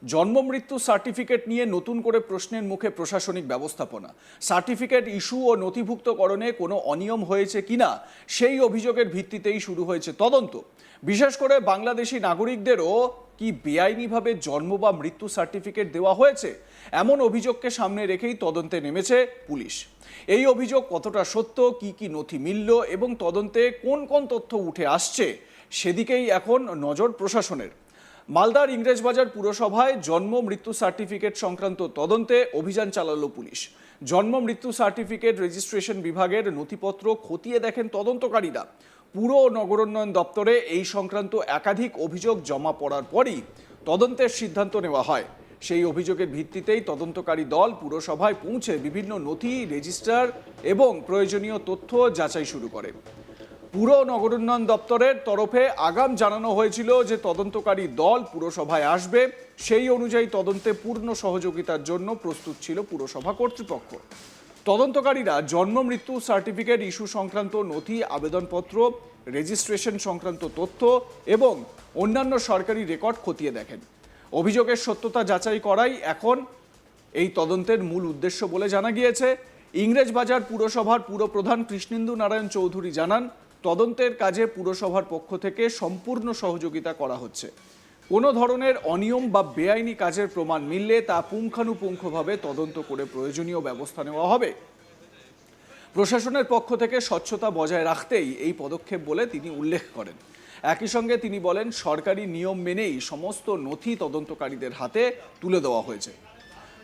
জন্ম মৃত্যু সার্টিফিকেট নিয়ে নতুন করে প্রশ্নের মুখে প্রশাসনিক ব্যবস্থাপনা। সার্টিফিকেট ইস্যু ও নথিভুক্তকরণে কোনো অনিয়ম হয়েছে কিনা সেই অভিযোগের ভিত্তিতেই শুরু হয়েছে তদন্ত। বিশেষ করে বাংলাদেশি নাগরিকদেরও কি বেআইনিভাবে জন্ম বা মৃত্যু সার্টিফিকেট দেওয়া হয়েছে, এমন অভিযোগকে সামনে রেখেই তদন্তে নেমেছে পুলিশ। এই অভিযোগ কতটা সত্য, কি কি নথি মিলল এবং তদন্তে কোন কোন তথ্য উঠে আসছে, সেদিকেই এখন নজর প্রশাসনের। মালদার ইংরেজবাজার পুরসভায় জন্ম মৃত্যু সার্টিফিকেট সংক্রান্ত তদন্তে অভিযান চালালো পুলিশ। জন্ম মৃত্যু সার্টিফিকেট রেজিস্ট্রেশন বিভাগের নথিপত্র খতিয়ে দেখেন তদন্তকারীরা। পুর ও নগরোন্নয়ন দপ্তরে এই সংক্রান্ত একাধিক অভিযোগ জমা পড়ার পরই তদন্তের সিদ্ধান্ত নেওয়া হয়। সেই অভিযোগের ভিত্তিতেই তদন্তকারী দল পুরসভায় পৌঁছে বিভিন্ন নথি, রেজিস্টার এবং প্রয়োজনীয় তথ্য যাচাই শুরু করে। পুর নগরোন্নয়ন দপ্তরের তরফে আগাম জানানো হয়েছিল যে তদন্তকারী দল পুরসভায় আসবে। সেই অনুযায়ী তদন্তে পূর্ণ সহযোগিতার জন্য প্রস্তুত ছিল পুরসভা কর্তৃপক্ষ। তদন্তকারীরা জন্ম মৃত্যু সার্টিফিকেট ইস্যু সংক্রান্ত নথি, আবেদনপত্র, রেজিস্ট্রেশন সংক্রান্ত তথ্য এবং অন্যান্য সরকারি রেকর্ড খতিয়ে দেখেন। অভিযোগের সত্যতা যাচাই করাই এখন এই তদন্তের মূল উদ্দেশ্য বলে জানা গিয়েছে। ইংরেজবাজার পুরসভার পুরপ্রধান কৃষ্ণেন্দু নারায়ণ চৌধুরী জানান, তদন্তের কাজে পুরসভার পক্ষ থেকে সম্পূর্ণ সহযোগিতা করা হচ্ছে। কোনো ধরনের অনিয়ম বা বেআইনি কাজের প্রমাণ মিললে তা পুঙ্খানুপুঙ্খভাবে তদন্ত করে প্রয়োজনীয় ব্যবস্থা নেওয়া হবে। প্রশাসনের পক্ষ থেকে স্বচ্ছতা বজায় রাখতেই এই পদক্ষেপ বলে তিনি উল্লেখ করেন। একই সঙ্গে তিনি বলেন, সরকারি নিয়ম মেনেই সমস্ত নথি তদন্তকারীদের হাতে তুলে দেওয়া হয়েছে।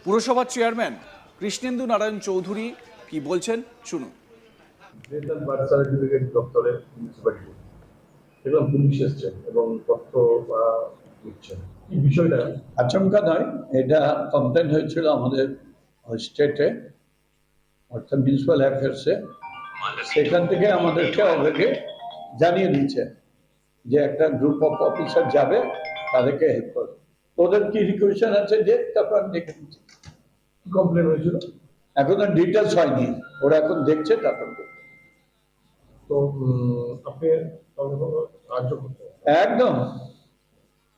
পুরসভার চেয়ারম্যান কৃষ্ণেন্দু নারায়ণ চৌধুরী কি বলছেন শুনুন। পুলিশ এসছেন এবং তথ্য দিচ্ছেন, কি বিষয়টা আচমকা নয়, এটা কমপ্লেন হয়েছিল আমাদের স্টেটে অর্থাৎ মিউনিসিপ্যাল অ্যাফেয়ার্সে। সেখান থেকে আমাদেরকে অলরেডি জানিয়ে দিচ্ছে যে একটা গ্রুপ অফ অফিসার যাবে, তাদেরকে হেল্প করবে। ওদের কি রিকোয়েশন আছে যে তারপর আমি দেখে দিচ্ছি কি কমপ্লেন হয়েছিল। এখন ডিটেলস হয়নি, ওরা এখন দেখছে, তারপর তো আপনি একদম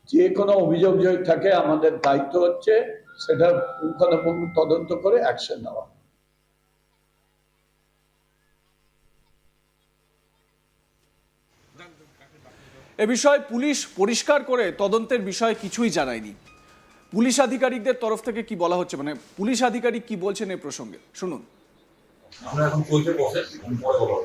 যে কোনো অভিযোগ যদি থাকে আমাদের দায়িত্ব হচ্ছে সেটা পুঙ্খানুপুঙ্খ তদন্ত করে অ্যাকশন নেওয়া। এ বিষয়ে পুলিশ পরিষ্কার করে তদন্তের বিষয়ে কিছুই জানায়নি। পুলিশ আধিকারিকদের তরফ থেকে কি বলা হচ্ছে, মানে পুলিশ আধিকারিক কি বলছেন এই প্রসঙ্গে শুনুন। আমরা এখন চলছে প্রসেস, পরে বলবো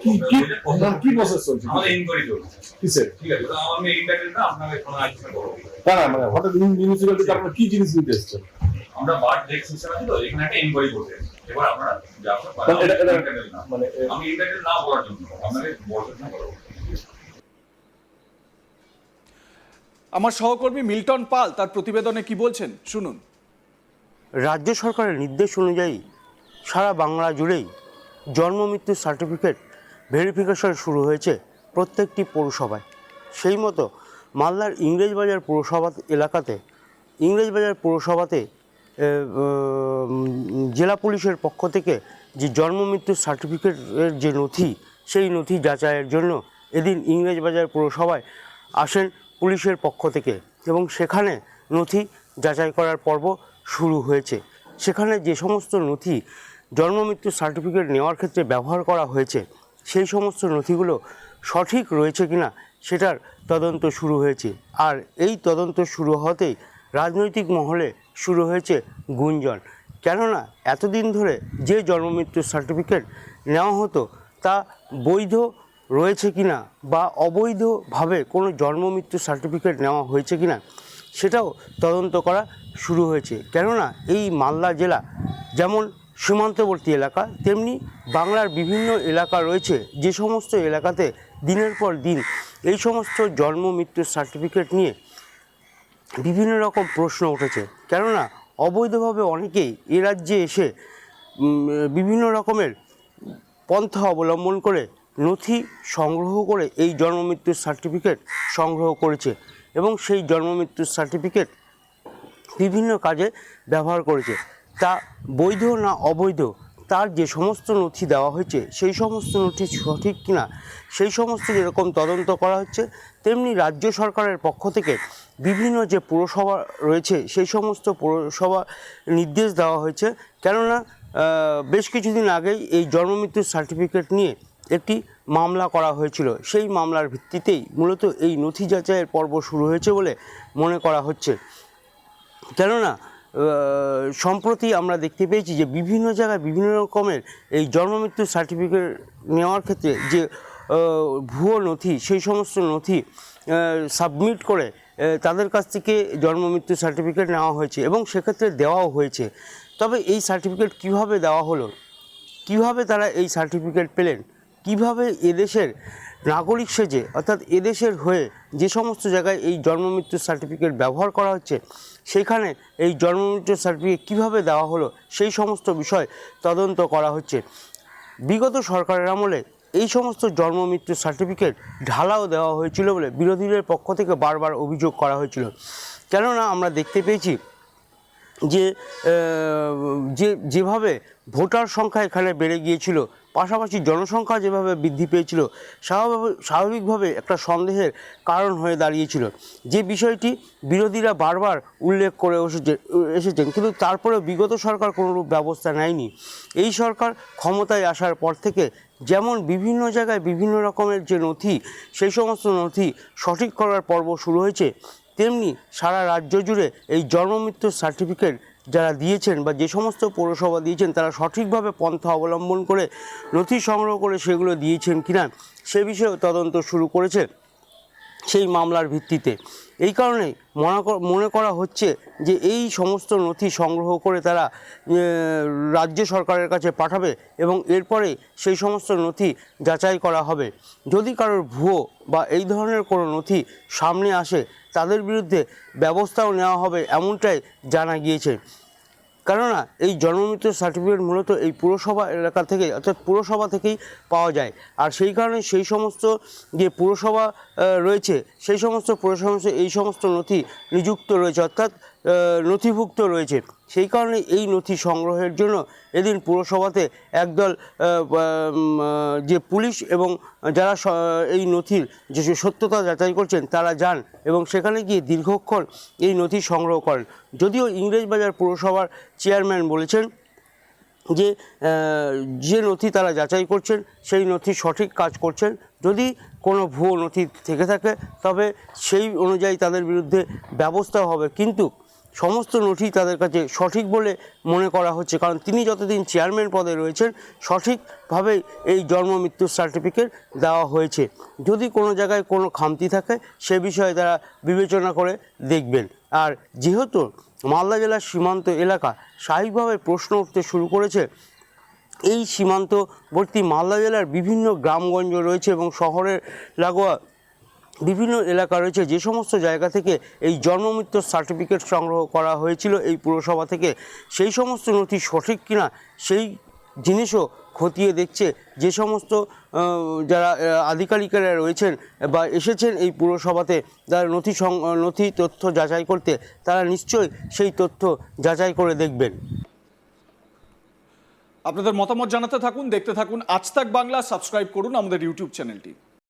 কি প্রসেস চলছে, আমাদের ইনকোয়ারি চলছে। কিসের? ঠিক আছে, তো আমি এই টাইটেলটা আপনাকে ফোন আসছে বলবো। না না, মানে হঠাৎ মিউনিসিপ্যালিটিতে আপনারা কি জিনিস নিতে এসেছেন? আমরা বার্ড ডেক সিস্টেম আছে, তো এখানে একটা ইনকোয়ারি করতে এসেছি। এবার আপনারা যা মানে আমি এই টাইটেল না বলার জন্য আপনাকে বলতে না বলবো। আমার সহকর্মী মিল্টন পাল তার প্রতিবেদনে কি বলছেন শুনুন। রাজ্য সরকারের নির্দেশ অনুযায়ী সারা বাংলা জুড়েই জন্ম মৃত্যুর সার্টিফিকেট ভেরিফিকেশন শুরু হয়েছে প্রত্যেকটি পৌরসভায়। সেই মতো মালদার ইংরেজবাজার পুরসভা এলাকাতে জেলা পুলিশের পক্ষ থেকে যে জন্ম মৃত্যুর সার্টিফিকেটের যে নথি, সেই নথি যাচাইয়ের জন্য এদিন ইংরেজবাজার পুরসভায় আসেন পুলিশের পক্ষ থেকে এবং সেখানে নথি যাচাই করার পর্ব শুরু হয়েছে। সেখানে যে সমস্ত নথি জন্ম মৃত্যুর সার্টিফিকেট নেওয়ার ক্ষেত্রে ব্যবহার করা হয়েছে, সেই সমস্ত নথিগুলো সঠিক রয়েছে কিনা সেটার তদন্ত শুরু হয়েছে। আর এই তদন্ত শুরু হতেই রাজনৈতিক মহলে শুরু হয়েছে গুঞ্জন। কেননা এতদিন ধরে যে জন্ম মৃত্যুর সার্টিফিকেট নেওয়া হতো তা বৈধ রয়েছে কিনা বা অবৈধভাবে কোনো জন্ম মৃত্যু সার্টিফিকেট নেওয়া হয়েছে কিনা সেটাও তদন্ত করা শুরু হয়েছে। কেননা এই মালদা জেলা যেমন সীমান্তবর্তী এলাকা, তেমনি বাংলার বিভিন্ন এলাকা রয়েছে, যে সমস্ত এলাকাতে দিনের পর দিন এই সমস্ত জন্ম মৃত্যুর সার্টিফিকেট নিয়ে বিভিন্ন রকম প্রশ্ন উঠেছে। কেননা অবৈধভাবে অনেকেই এ রাজ্যে এসে বিভিন্ন রকমের পন্থা অবলম্বন করে নথি সংগ্রহ করে এই জন্ম মৃত্যুর সার্টিফিকেট সংগ্রহ করেছে এবং সেই জন্ম মৃত্যুর সার্টিফিকেট বিভিন্ন কাজে ব্যবহার করেছে। তা বৈধ না অবৈধ তার যে সমস্ত নথি দেওয়া হয়েছে সেই সমস্ত নথি সঠিক কিনা সেই সমস্ত যেরকম তদন্ত করা হচ্ছে, তেমনি রাজ্য সরকারের পক্ষ থেকে বিভিন্ন যে পুরসভা রয়েছে সেই সমস্ত পুরসভা নির্দেশ দেওয়া হয়েছে। কেননা বেশ কিছুদিন আগেই এই জন্মমৃত্যুর সার্টিফিকেট নিয়ে একটি মামলা করা হয়েছিল, সেই মামলার ভিত্তিতেই মূলত এই নথি যাচাইয়ের পর্ব শুরু হয়েছে বলে মনে করা হচ্ছে। কেননা সম্প্রতি আমরা দেখতে পেয়েছি যে বিভিন্ন জায়গায় বিভিন্ন রকমের এই জন্মমৃত্যুর সার্টিফিকেট নেওয়ার ক্ষেত্রে যে ভুয়ো নথি সেই সমস্ত নথি সাবমিট করে তাদের কাছ থেকে জন্মমৃত্যু সার্টিফিকেট নেওয়া হয়েছে এবং সেক্ষেত্রে দেওয়াও হয়েছে। তবে এই সার্টিফিকেট কিভাবে দেওয়া হলো, কিভাবে তারা এই সার্টিফিকেট পেলেন, কিভাবে এদেশের নাগরিক সেজে অর্থাৎ এদেশের হয়ে যে সমস্ত জায়গায় এই জন্মমৃত্যুর সার্টিফিকেট ব্যবহার করা হচ্ছে সেখানে এই জন্মমৃত্যুর সার্টিফিকেট কিভাবে দেওয়া হলো সেই সমস্ত বিষয় তদন্ত করা হচ্ছে। বিগত সরকারের আমলে এই সমস্ত জন্মমৃত্যুর সার্টিফিকেট ঢালাও দেওয়া হয়েছিল বলে বিরোধীদের পক্ষ থেকে বারবার অভিযোগ করা হয়েছিল। কেননা আমরা দেখতে পেয়েছি যে যেভাবে ভোটার সংখ্যা এখানে বেড়ে গিয়েছিল, পাশাপাশি জনসংখ্যা যেভাবে বৃদ্ধি পেয়েছিল, স্বাভাবিকভাবে একটা সন্দেহের কারণ হয়ে দাঁড়িয়েছিল, যে বিষয়টি বিরোধীরা বারবার উল্লেখ করে এসেছেন। কিন্তু তারপরেও বিগত সরকার কোনোরূপ ব্যবস্থা নেয়নি। এই সরকার ক্ষমতায় আসার পর থেকে যেমন বিভিন্ন জায়গায় বিভিন্ন রকমের যে নথি সেই সমস্ত নথি সঠিক করার পর্ব শুরু হয়েছে, তেমনি সারা রাজ্য জুড়ে এই জন্মমৃত্যুর সার্টিফিকেট যারা দিয়েছেন বা যে সমস্ত পৌরসভা দিয়েছেন তারা সঠিকভাবে পন্থা অবলম্বন করে নথি সংগ্রহ করে সেগুলো দিয়েছেন কিনা সে বিষয়েও তদন্ত শুরু করেছে সেই মামলার ভিত্তিতে। এই কারণেই মনে করা হচ্ছে যে এই সমস্ত নথি সংগ্রহ করে তারা রাজ্য সরকারের কাছে পাঠাবে এবং এরপরে সেই সমস্ত নথি যাচাই করা হবে। যদি কারোর ভুয়ো বা এই ধরনের কোনো নথি সামনে আসে তাদের বিরুদ্ধে ব্যবস্থাও নেওয়া হবে এমনটাই জানা গিয়েছে। কেননা এই জন্মমৃত্যুর সার্টিফিকেট মূলত এই পুরসভা এলাকা থেকে অর্থাৎ পুরসভা থেকেই পাওয়া যায়। আর সেই কারণে সেই সমস্ত যে পুরসভা রয়েছে সেই সমস্ত পুরসভা এই সমস্ত নথি নিযুক্ত রয়েছে অর্থাৎ নথিভুক্ত রয়েছে। সেই কারণে এই নথি সংগ্রহের জন্য এদিন পুরসভাতে একদল যে পুলিশ এবং যারা এই নথির যে সত্যতা যাচাই করছেন তারা যান এবং সেখানে গিয়ে দীর্ঘক্ষণ এই নথি সংগ্রহ করেন। যদিও ইংরেজবাজার পুরসভার চেয়ারম্যান বলেছেন যে নথি তারা যাচাই করছেন সেই নথি সঠিক কাজ করছেন, যদি কোনো ভুয়ো নথি থেকে থাকে তবে সেই অনুযায়ী তাদের বিরুদ্ধে ব্যবস্থা হবে, কিন্তু সমস্ত নথি তাদের কাছে সঠিক বলে মনে করা হচ্ছে। কারণ তিনি যতদিন চেয়ারম্যান পদে রয়েছেন সঠিকভাবেই এই জন্ম মৃত্যুর সার্টিফিকেট দেওয়া হয়েছে। যদি কোনো জায়গায় কোনো খামতি থাকে সে বিষয়ে তারা বিবেচনা করে দেখবেন। আর যেহেতু মালদা জেলার সীমান্ত এলাকা স্বাভাবিকভাবে প্রশ্ন উঠতে শুরু করেছে, এই সীমান্তবর্তী মালদা জেলার বিভিন্ন গ্রামগঞ্জ রয়েছে এবং শহরের লাগোয়া বিভিন্ন এলাকা রয়েছে যে সমস্ত জায়গা থেকে এই জন্মমৃত্যুর সার্টিফিকেট সংগ্রহ করা হয়েছিল এই পুরসভা থেকে, সেই সমস্ত নথি সঠিক কিনা সেই জিনিসও খতিয়ে দেখছে যে সমস্ত যারা আধিকারিকেরা রয়েছেন বা এসেছেন এই পুরসভাতে যারা নথি তথ্য যাচাই করতে, তারা নিশ্চয়ই সেই তথ্য যাচাই করে দেখবেন। আপনাদের মতামত জানাতে থাকুন, দেখতে থাকুন আজ তাক বাংলা, সাবস্ক্রাইব করুন আমাদের ইউটিউব চ্যানেলটি।